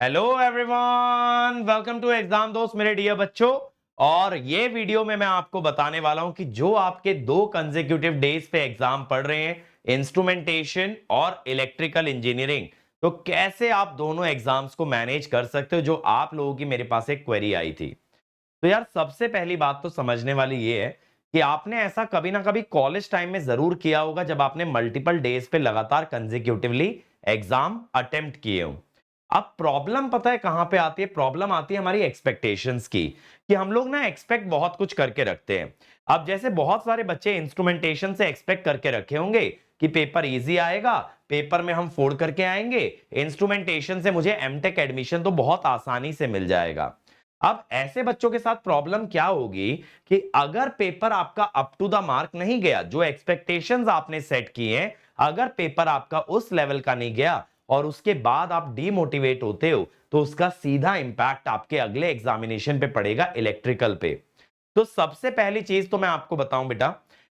Hello everyone, welcome to exam Dost मेरे dear बच्चों। और ये वीडियो में मैं आपको बताने वाला हूं कि जो आपके दो कंसेक्यूटिव डेज पे एग्जाम पढ़ रहे हैं, इंस्ट्रूमेंटेशन और इलेक्ट्रिकल इंजीनियरिंग, तो कैसे आप दोनों एग्जाम्स को मैनेज कर सकते हो। जो आप लोगों की मेरे पास एक क्वेरी आई थी, तो यार सबसे पहली बात तो समझने वाली ये है कि आपने ऐसा कभी ना कभी कॉलेज टाइम में जरूर किया होगा जब आपने मल्टीपल डेज पे लगातार कंसेक्यूटिवली एग्जाम अटेम्प्ट किए हो। अब प्रॉब्लम पता है कहां पे आती है? प्रॉब्लम आती है हमारी एक्सपेक्टेशंस की, कि हम लोग ना एक्सपेक्ट बहुत कुछ करके रखते हैं। अब जैसे बहुत सारे बच्चे इंस्ट्रूमेंटेशन से एक्सपेक्ट करके रखे होंगे कि पेपर इजी आएगा, पेपर में हम फोड़ करके आएंगे, इंस्ट्रूमेंटेशन से मुझे एमटेक एडमिशन तो बहुत आसानी से मिल जाएगा। अब ऐसे बच्चों के साथ प्रॉब्लम क्या होगी कि अगर पेपर आपका अप टू द मार्क नहीं गया, जो एक्सपेक्टेशंस आपने सेट किए हैं, अगर पेपर आपका उस लेवल का नहीं गया और उसके बाद आप डीमोटिवेट होते हो, तो उसका सीधा इंपैक्ट आपके अगले एग्जामिनेशन पे पड़ेगा, इलेक्ट्रिकल पे। तो सबसे पहली चीज तो मैं आपको बताऊं बेटा,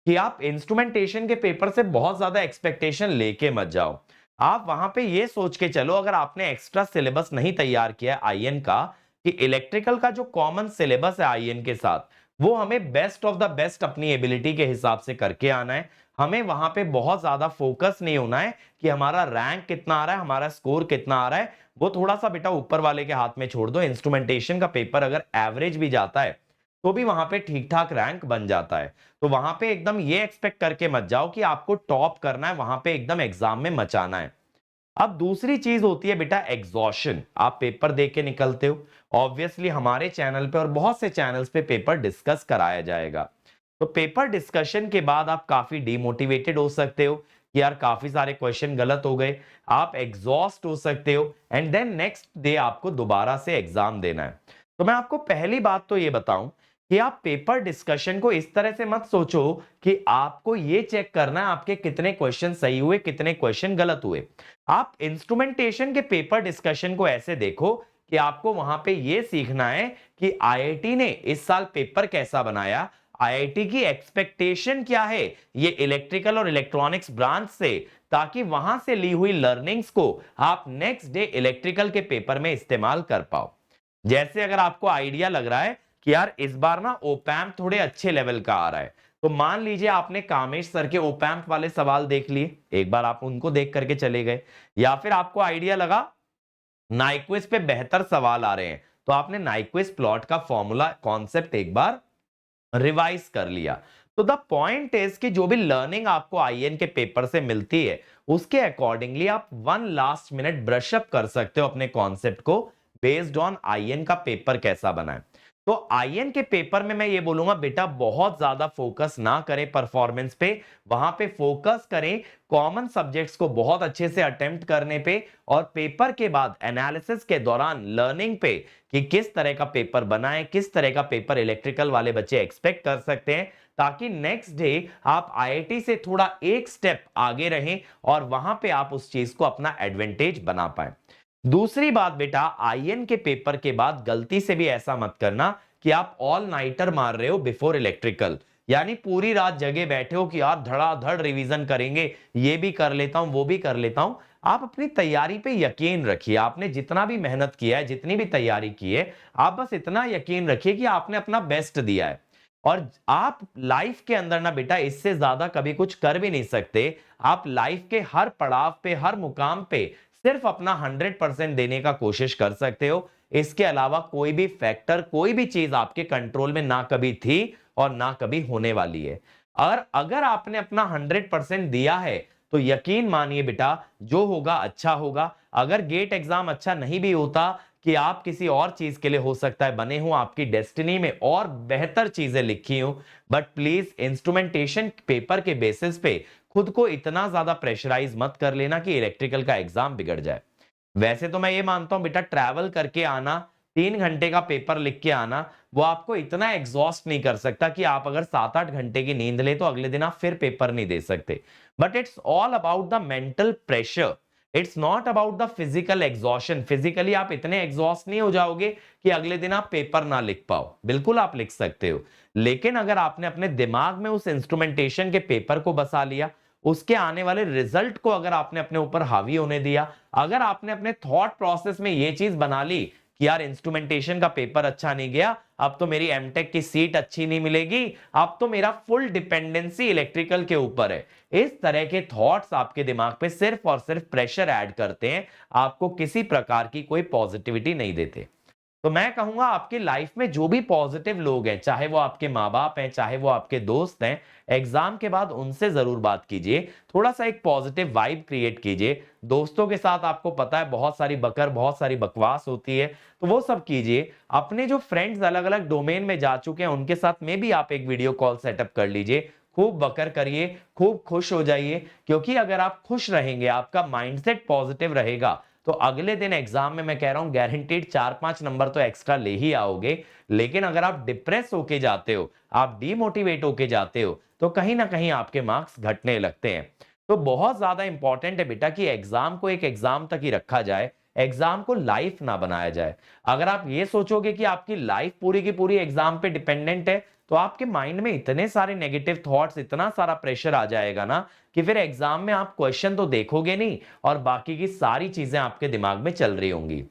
कि आप इंस्ट्रूमेंटेशन के पेपर से बहुत ज्यादा एक्सपेक्टेशन लेके मत जाओ। आप वहां पे ये सोच के चलो, अगर आपने एक्स्ट्रा सिलेबस नहीं तैयार किया आईएन का, कि इलेक्ट्रिकल का जो कॉमन सिलेबस है आईएन के साथ, वो हमें बेस्ट ऑफ द बेस्ट अपनी एबिलिटी के हिसाब से करके आना है। हमें वहां पे बहुत ज्यादा फोकस नहीं होना है कि हमारा रैंक कितना आ रहा है, हमारा स्कोर कितना आ रहा है। वो थोड़ा सा बेटा ऊपर वाले के हाथ में छोड़ दो। इंस्ट्रूमेंटेशन का पेपर अगर एवरेज भी जाता है तो भी वहां पे ठीक ठाक रैंक बन जाता है। तो वहां पे एकदम ये एक्सपेक्ट करके मत जाओ कि आपको टॉप करना है, वहां पे एकदम एग्जाम में मचाना है। अब दूसरी चीज होती है बेटा एग्जॉशन। आप पेपर दे के निकलते हो, ऑब्वियसली हमारे चैनल पे और बहुत से चैनल्स पे पेपर डिस्कस कराया जाएगा। तो पेपर डिस्कशन के बाद आप काफी डिमोटिवेटेड हो सकते हो कि यार काफी सारे क्वेश्चन गलत हो गए। आप एग्जॉस्ट हो सकते हो एंड देन नेक्स्ट डे आपको दोबारा से एग्जाम देना है। तो मैं आपको पहली बात तो ये बताऊं कि आप पेपर डिस्कशन को इस तरह से मत सोचो कि आपको ये चेक करना है आपके कितने क्वेश्चन सही हुए, कितने क्वेश्चन गलत हुए। आप इंस्ट्रूमेंटेशन के पेपर डिस्कशन को ऐसे देखो कि आपको वहां पे ये सीखना है कि आईआईटी ने इस साल पेपर कैसा बनाया, आईआईटी की एक्सपेक्टेशन क्या है ये इलेक्ट्रिकल और इलेक्ट्रॉनिक्स ब्रांच से, ताकि वहां से ली हुई लर्निंग्स को आप नेक्स्ट डे इलेक्ट्रिकल के पेपर में इस्तेमाल कर पाओ। जैसे अगर आपको आइडिया लग रहा है कि यार इस बार ना ओपैम्प थोड़े अच्छे लेवल का आ रहा है, तो मान लीजिए आपने कामेश सर के ओपैम्प वाले सवाल देख लिए, एक बार आप उनको देख करके चले गए। या फिर आपको आइडिया लगा नाइक्विस्ट पे बेहतर सवाल आ रहे हैं, तो आपने नाइक्विस्ट प्लॉट का फॉर्मूला कॉन्सेप्ट एक बार रिवाइज कर लिया। तो द पॉइंट इज कि जो भी लर्निंग आपको आईएन के पेपर से मिलती है, उसके अकॉर्डिंगली आप one last minute brush up कर सकते हो अपने कॉन्सेप्ट को, बेस्ड ऑन आईएन का पेपर कैसा बना है। तो आईएन के पेपर में मैं ये बोलूंगा बेटा बहुत ज्यादा फोकस ना करें परफॉर्मेंस पे, वहां पे फोकस करें कॉमन सब्जेक्ट्स को बहुत अच्छे से अटेम्प्ट करने पे, और पेपर के बाद एनालिसिस के दौरान लर्निंग पे, कि किस तरह का पेपर बना है, किस तरह का पेपर इलेक्ट्रिकल वाले बच्चे एक्सपेक्ट कर सकते हैं, ताकि नेक्स्ट डे आप आईआईटी से थोड़ा एक स्टेप आगे रहें और वहां पे आप उस चीज को अपना एडवांटेज बना पाए। दूसरी बात बेटा, आईएन के पेपर के बाद गलती से भी ऐसा मत करना कि आप ऑल नाइटर मार रहे हो बिफोर इलेक्ट्रिकल, यानी पूरी रात जगे बैठे हो कि यार धड़ाधड़ रिवीजन करेंगे, ये भी कर लेता हूं वो भी कर लेता हूं। आप अपनी तैयारी पे यकीन रखिए, आपने जितना भी मेहनत किया है, जितनी भी तैयारी की है, आप बस इतना यकीन रखिए कि आपने अपना बेस्ट दिया है। और आप लाइफ के अंदर ना बेटा इससे ज्यादा कभी कुछ कर भी नहीं सकते। आप लाइफ के हर पड़ाव पे, हर मुकाम पे सिर्फ अपना 100% देने का कोशिश कर सकते हो। इसके अलावा कोई भी फैक्टर, कोई भी चीज आपके कंट्रोल में ना कभी थी और ना कभी होने वाली है। और अगर आपने अपना 100% दिया है, तो यकीन मानिए बेटा जो होगा अच्छा होगा। अगर गेट एग्जाम अच्छा नहीं भी होता, कि आप किसी और चीज के लिए हो सकता है बने हो, आपकी डेस्टिनी में और बेहतर चीजें लिखी हो, बट प्लीज इंस्ट्रूमेंटेशन पेपर के बेसिस पे खुद को इतना ज्यादा प्रेशराइज मत कर लेना कि इलेक्ट्रिकल का एग्जाम बिगड़ जाए। वैसे तो मैं ये मानता हूं बेटा ट्रैवल करके आना, 3 घंटे का पेपर लिख के आना, वो आपको इतना एग्जॉस्ट नहीं कर सकता कि आप अगर 7-8 घंटे की नींद ले तो अगले दिन आप फिर पेपर नहीं दे सकते। But it's all about the mental pressure, it's not about the physical exhaustion. Physically आप इतने एग्जॉस्ट नहीं हो जाओगे कि अगले दिन आप पेपर ना लिख पाओ, बिल्कुल आप लिख सकते हो। लेकिन अगर आपने अपने दिमाग में उस इंस्ट्रूमेंटेशन के पेपर को बसा लिया, उसके आने वाले रिजल्ट को अगर आपने अपने ऊपर हावी होने दिया, अगर आपने अपने थॉट प्रोसेस में ये चीज बना ली कि यार इंस्ट्रूमेंटेशन का पेपर अच्छा नहीं गया, अब तो मेरी एमटेक की सीट अच्छी नहीं मिलेगी, अब तो मेरा फुल डिपेंडेंसी इलेक्ट्रिकल के ऊपर है, इस तरह के थॉट्स आपके दिमाग पे सिर्फ और सिर्फ प्रेशर ऐड करते हैं, आपको किसी प्रकार की कोई पॉजिटिविटी नहीं देते। तो मैं कहूंगा आपकी लाइफ में जो भी पॉजिटिव लोग हैं, चाहे वो आपके माँ बाप हैं, चाहे वो आपके दोस्त हैं, एग्जाम के बाद उनसे जरूर बात कीजिए, थोड़ा सा एक पॉजिटिव वाइब क्रिएट कीजिए। दोस्तों के साथ आपको पता है बहुत सारी बहुत सारी बकवास होती है, तो वो सब कीजिए। अपने जो फ्रेंड्स अलग अलग डोमेन में जा चुके हैं उनके साथ में भी आप एक वीडियो कॉल सेटअप कर लीजिए, खूब बकर करिए, खूब खुश हो जाइए, क्योंकि अगर आप खुश रहेंगे, आपका माइंडसेट पॉजिटिव रहेगा, तो अगले दिन एग्जाम में मैं कह रहा हूं गारंटीड 4-5 नंबर तो एक्स्ट्रा ले ही आओगे। लेकिन अगर आप डिप्रेस होके जाते हो, आप डीमोटिवेट होके जाते हो, तो कहीं ना कहीं आपके मार्क्स घटने लगते हैं। तो बहुत ज्यादा इंपॉर्टेंट है बेटा कि एग्जाम को एक एग्जाम तक ही रखा जाए, एग्जाम को लाइफ ना बनाया जाए। अगर आप ये सोचोगे कि आपकी लाइफ पूरी की पूरी एग्जाम पे डिपेंडेंट है, तो आपके माइंड में इतने सारे नेगेटिव थॉट्स, इतना सारा प्रेशर आ जाएगा ना कि फिर एग्जाम में आप क्वेश्चन तो देखोगे नहीं और बाकी की सारी चीजें आपके दिमाग में चल रही होंगी।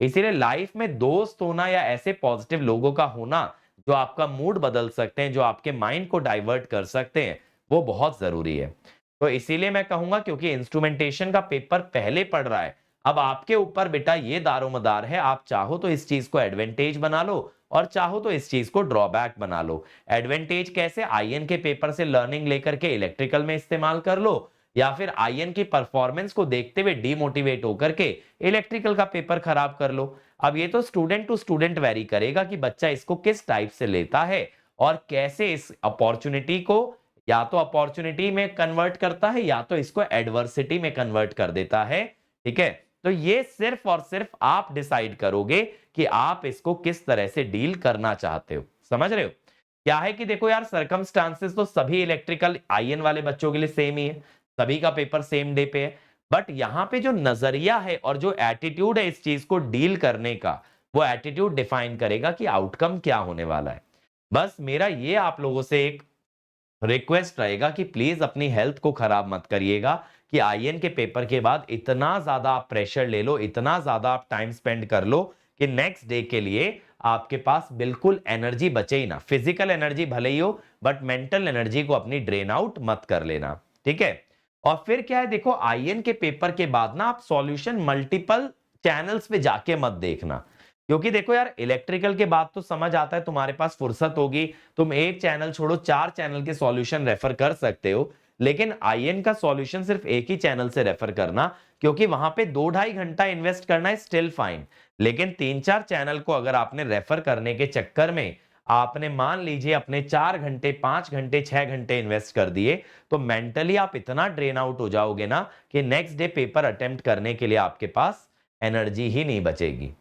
इसीलिए लाइफ में दोस्त होना या ऐसे पॉजिटिव लोगों का होना जो आपका मूड बदल सकते हैं, जो आपके माइंड को डाइवर्ट कर सकते हैं, वो बहुत जरूरी है। तो इसीलिए मैं कहूंगा, क्योंकि इंस्ट्रूमेंटेशन का पेपर पहले पड़ रहा है, अब आपके ऊपर बेटा ये दारोमदार है, आप चाहो तो इस चीज को एडवांटेज बना लो और चाहो तो इस चीज को ड्रॉबैक बना लो। एडवांटेज कैसे? आईएन के पेपर से लर्निंग लेकर के इलेक्ट्रिकल में इस्तेमाल कर लो, या फिर आईएन की परफॉर्मेंस को देखते हुए डीमोटिवेट होकर के इलेक्ट्रिकल का पेपर खराब कर लो। अब ये तो स्टूडेंट टू स्टूडेंट वेरी करेगा कि बच्चा इसको किस टाइप से लेता है और कैसे इस अपॉर्चुनिटी को या तो अपॉर्चुनिटी में कन्वर्ट करता है या तो इसको एडवर्सिटी में कन्वर्ट कर देता है। ठीक है, तो ये सिर्फ और सिर्फ आप डिसाइड करोगे कि आप इसको किस तरह से डील करना चाहते हो। समझ रहे हो? क्या है कि देखो यार, सर्कमस्टांसेस तो सभी इलेक्ट्रिकल आईएन वाले बच्चों के लिए सेम ही है, सभी का पेपर सेम डे पे है, बट यहां पे जो नजरिया है और जो एटीट्यूड है इस चीज को डील करने का, वो एटीट्यूड डिफाइन करेगा कि आउटकम क्या होने वाला है। बस मेरा ये आप लोगों से एक रिक्वेस्ट रहेगा कि प्लीज अपनी हेल्थ को खराब मत करिएगा कि आईएन के पेपर के बाद इतना ज्यादा आप प्रेशर ले लो, इतना ज्यादा आप टाइम स्पेंड कर लो कि नेक्स्ट डे के लिए आपके पास बिल्कुल एनर्जी बचे ही ना। फिजिकल एनर्जी भले ही हो, बट मेंटल एनर्जी को अपनी ड्रेन आउट मत कर लेना। ठीक है? और फिर क्या है, देखो आईएन के पेपर के बाद ना आप सॉल्यूशन मल्टीपल चैनल्स पे जाके मत देखना, क्योंकि देखो यार, इलेक्ट्रिकल के बाद तो समझ आता है तुम्हारे पास फुर्सत होगी, तुम एक चैनल छोड़ो 4 चैनल के सॉल्यूशन रेफर कर सकते हो, लेकिन आईएन का सॉल्यूशन सिर्फ एक ही चैनल से रेफर करना, क्योंकि वहां पे 2-2.5 घंटा इन्वेस्ट करना है स्टिल फाइन। लेकिन 3-4 चैनल को अगर आपने रेफर करने के चक्कर में आपने मान लीजिए अपने 4 घंटे, 5 घंटे, 6 घंटे इन्वेस्ट कर दिए, तो मेंटली आप इतना ड्रेन आउट हो जाओगे ना कि नेक्स्ट डे पेपर अटेम्प्ट करने के लिए आपके पास एनर्जी ही नहीं बचेगी।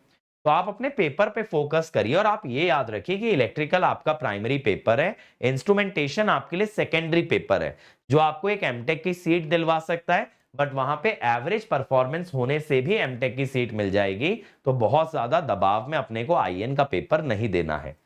तो आप अपने पेपर पे फोकस करिए और आप ये याद रखिए कि इलेक्ट्रिकल आपका प्राइमरी पेपर है, इंस्ट्रूमेंटेशन आपके लिए सेकेंडरी पेपर है, जो आपको एक एमटेक की सीट दिलवा सकता है, बट वहां पे एवरेज परफॉर्मेंस होने से भी एमटेक की सीट मिल जाएगी। तो बहुत ज्यादा दबाव में अपने को आईएन का पेपर नहीं देना है।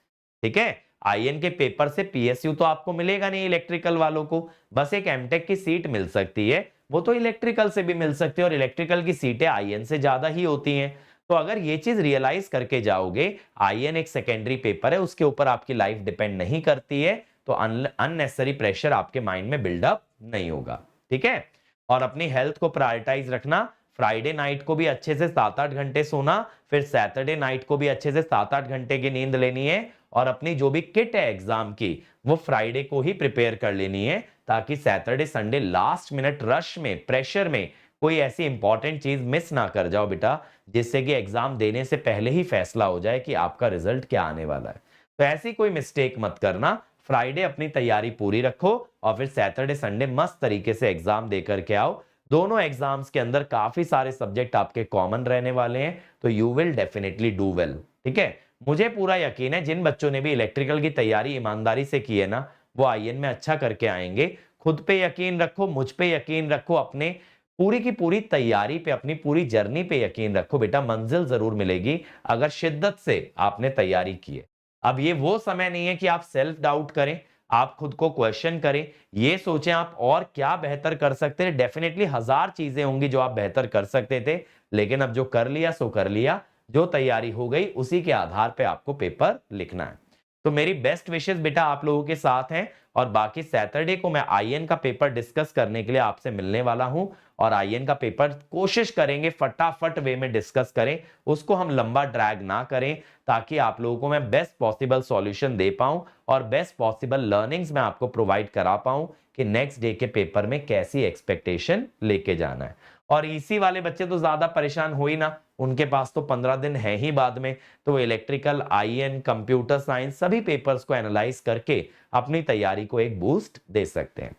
ठीक है? आईएन के पेपर से पीएसयू तो आपको मिलेगा नहीं इलेक्ट्रिकल वालों को, बस एक एमटेक की सीट मिल सकती है, वो तो इलेक्ट्रिकल से भी मिल सकती है और इलेक्ट्रिकल की सीटें आईएन से ज्यादा ही होती हैं। तो अगर ये चीज रियलाइज करके जाओगे, आईएन एक सेकेंडरी पेपर है, उसके ऊपर आपकी लाइफ डिपेंड नहीं करती है, तो अननेसेसरी प्रेशर आपके माइंड में बिल्डअप नहीं होगा। ठीक है? और अपनी हेल्थ को प्रायोरिटाइज रखना, फ्राइडे नाइट को भी अच्छे से 7-8 घंटे सोना, फिर सैटरडे नाइट को भी अच्छे से 7-8 घंटे की नींद लेनी है, और अपनी जो भी किट है एग्जाम की वो फ्राइडे को ही प्रिपेयर कर लेनी है, ताकि Saturday Sunday last minute rush में, प्रेशर में कोई ऐसी इंपॉर्टेंट चीज मिस ना कर जाओ बेटा, जिससे कि एग्जाम देने से पहले ही फैसला हो जाए कि आपका रिजल्ट क्या आने वाला है। तो ऐसी कोई मिस्टेक मत करना, फ्राइडे अपनी तैयारी पूरी रखो और फिर सैटरडे संडे मस्त तरीके से एग्जाम देकर के आओ। दोनों एग्जाम्स के अंदर काफी सारे सब्जेक्ट आपके कॉमन रहने वाले हैं, तो you will definitely do well. ठीक है? मुझे पूरा यकीन है जिन बच्चों ने भी इलेक्ट्रिकल की तैयारी ईमानदारी से की है ना, वो आईएन में अच्छा करके आएंगे। खुद पे यकीन रखो, मुझ पे यकीन रखो, अपने पूरी की पूरी तैयारी पे, अपनी पूरी जर्नी पे यकीन रखो बेटा, मंजिल जरूर मिलेगी अगर शिद्दत से आपने तैयारी की है। अब ये वो समय नहीं है कि आप सेल्फ डाउट करें, आप खुद को क्वेश्चन करें, ये सोचें आप और क्या बेहतर कर सकते हैं। डेफिनेटली 1000 चीजें होंगी जो आप बेहतर कर सकते थे, लेकिन अब जो कर लिया सो कर लिया, जो तैयारी हो गई उसी के आधार पे आपको पेपर लिखना है। तो मेरी बेस्ट विशेस बेटा आप लोगों के साथ हैं, और बाकी सैटरडे को मैं आईएन का पेपर डिस्कस करने के लिए आपसे मिलने वाला हूं, और आईएन का पेपर कोशिश करेंगे फटाफट वे में डिस्कस करें, उसको हम लंबा ड्रैग ना करें, ताकि आप लोगों को मैं बेस्ट पॉसिबल सॉल्यूशन दे पाऊं और बेस्ट पॉसिबल लर्निंग्स मैं आपको प्रोवाइड करा पाऊं कि नेक्स्ट डे के पेपर में कैसी एक्सपेक्टेशन लेके जाना है। और इसी वाले बच्चे तो ज्यादा परेशान हो ही ना, उनके पास तो 15 दिन है ही बाद में, तो इलेक्ट्रिकल, आईएन, कंप्यूटर साइंस सभी पेपर्स को एनालाइज करके अपनी तैयारी को एक बूस्ट दे सकते हैं।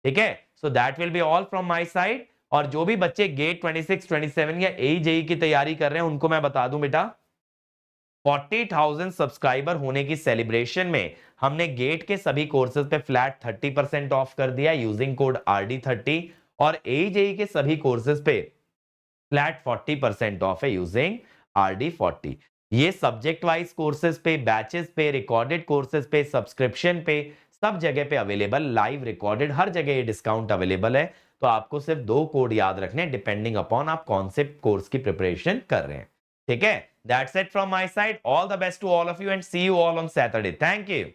ठीक है, so that will be all from my side. और जो भी बच्चे गेट 26, 27 या AJE की तैयारी कर रहे हैं उनको मैं बता दूं बेटा, 40,000 सब्सक्राइबर होने की सेलिब्रेशन में हमने गेट के सभी कोर्सेज पे फ्लैट 30% ऑफ कर दिया यूजिंग कोड RD30, और AJE के सभी कोर्सेज पे फ्लैट 40% ऑफ है यूजिंग RD40। ये सब्जेक्ट वाइज कोर्सेज पे, बैचेस पे, रिकॉर्डेड कोर्सेज पे, सब्सक्रिप्शन पे, सब जगह पे अवेलेबल, लाइव रिकॉर्डेड हर जगह ये डिस्काउंट अवेलेबल है। तो आपको सिर्फ 2 कोड याद रखने डिपेंडिंग अपॉन आप कौन से कोर्स की प्रिपरेशन कर रहे हैं। ठीक है, that's it from my side. All the best to all of you and see you all on Saturday. Thank you.